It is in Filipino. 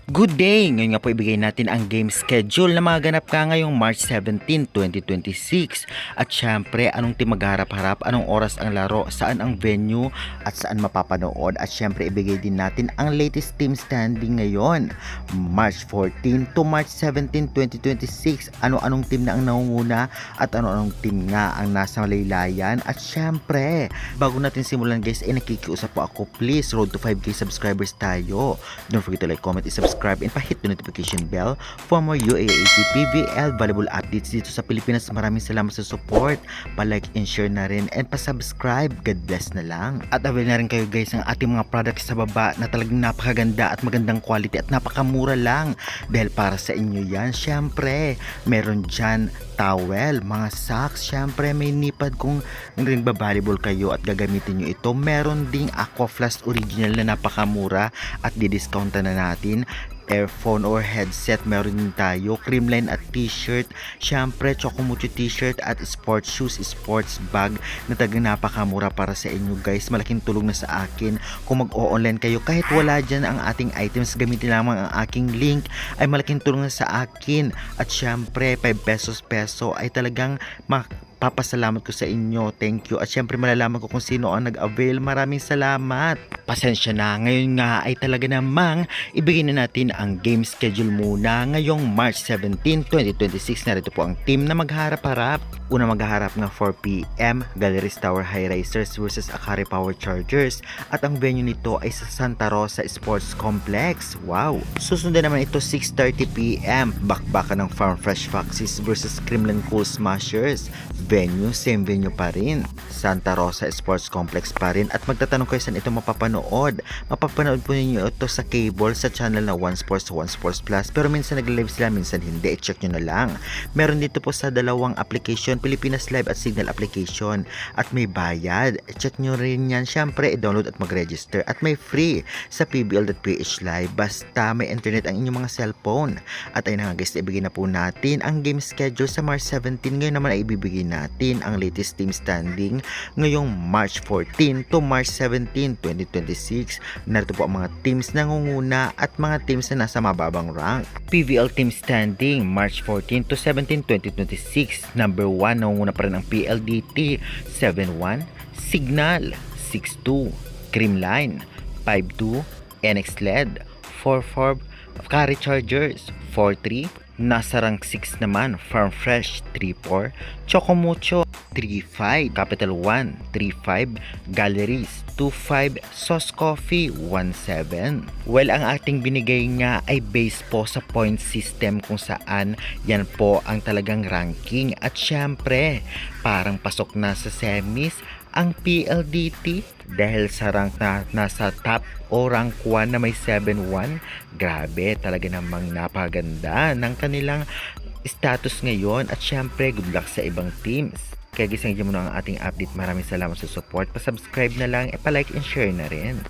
Good day! Ngayon nga po ibigay natin ang game schedule na maganap ka ngayong March 17, 2026. At syempre, anong team magharap-harap, anong oras ang laro, saan ang venue, at saan mapapanood. At syempre, ibigay din natin ang latest team standing ngayon, March 14 to March 17, 2026. Ano-anong team na ang nangunguna at ano-anong team nga ang nasa laylayan. At syempre, bago natin simulan guys, ay nakikiusap po ako, please, road to 5k subscribers tayo. Don't forget to like, comment, subscribe and pa-hit the notification bell for more UAAP PVL valuable updates dito sa Pilipinas. Maraming salamat sa support. Pa-like and share na rin and pa-subscribe. God bless na lang. At avail na rin kayo guys ng ating mga products sa baba na talagang napakaganda at magandang quality at napakamura lang. Dahil para sa inyo yan, syempre, meron dyan towel, mga socks, syempre may nipad kung nagbabalibol kayo at gagamitin nyo ito. Meron ding Aquaflash original na napakamura at didiscounta na natin. Earphone or headset meron din tayo, creamline at t-shirt, syempre Chocomucho t-shirt at sports shoes, sports bag na tagang napakamura para sa inyo guys. Malaking tulong na sa akin kung mag-o-online kayo kahit wala dyan ang ating items, gamitin lamang ang aking link, ay malaking tulong na sa akin. At syempre 5 peso ay talagang papasalamat ko sa inyo. Thank you. At syempre malalaman ko kung sino ang nag-avail. Maraming salamat. Pasensya na. Ngayon nga ay talaga namang ibigay na natin ang game schedule muna. Ngayong March 17, 2026. Narito po ang team na magharap-harap. Una maghaharap ng 4pm Galleries Tower High Racers versus Akari Power Chargers. At ang venue nito ay sa Santa Rosa Sports Complex. Wow! Susundan naman ito 6:30pm. Bakbakan ng Farm Fresh Foxes versus Creamline Cool Smashers. Venue, same venue pa rin, Santa Rosa Sports Complex pa rin. At magtatanong kayo saan ito mapapanood. Mapapanood po ninyo ito sa cable sa channel na One Sports, One Sports Plus, pero minsan nag-live sila, minsan hindi. I-check nyo na lang. Meron dito po sa dalawang application, Pilipinas Live at Signal application, at may bayad. I-check nyo rin yan, syempre i-download at mag-register. At may free sa pbl.ph live basta may internet ang inyong mga cellphone. At ayun na nga guys, ibigay na po natin ang game schedule sa March 17. Ngayon naman ay ibibigay natin ang latest team standing ngayong March 14 to March 17, 2026. Narito po ang mga teams na ngunguna at mga teams na nasa mababang rank. PVL team standing March 14 to 17, 2026. Number 1 nangunguna pa rin ang PLDT 7-1, Signal 6-2, Creamline 5-2, NX LED 4-4, Akari Chargers 4-3, nasa rank 6 naman Farm Fresh 3-4, Chocomucho 3-5, Capital One 3-5, Galleries 2-5, Sauce Coffee 1-7. Well, ang ating binigay nga ay base po sa point system kung saan yan po ang talagang ranking. At syempre, parang pasok na sa semis ang PLDT dahil sa rank na nasa top o rank 1 na may 7-1. Grabe, talaga namang napaganda ng kanilang status ngayon. At syempre, good luck sa ibang teams. Kaya gising dyan muna ang ating update. Maraming salamat sa support. Pa-subscribe na lang, pa-like and share na rin.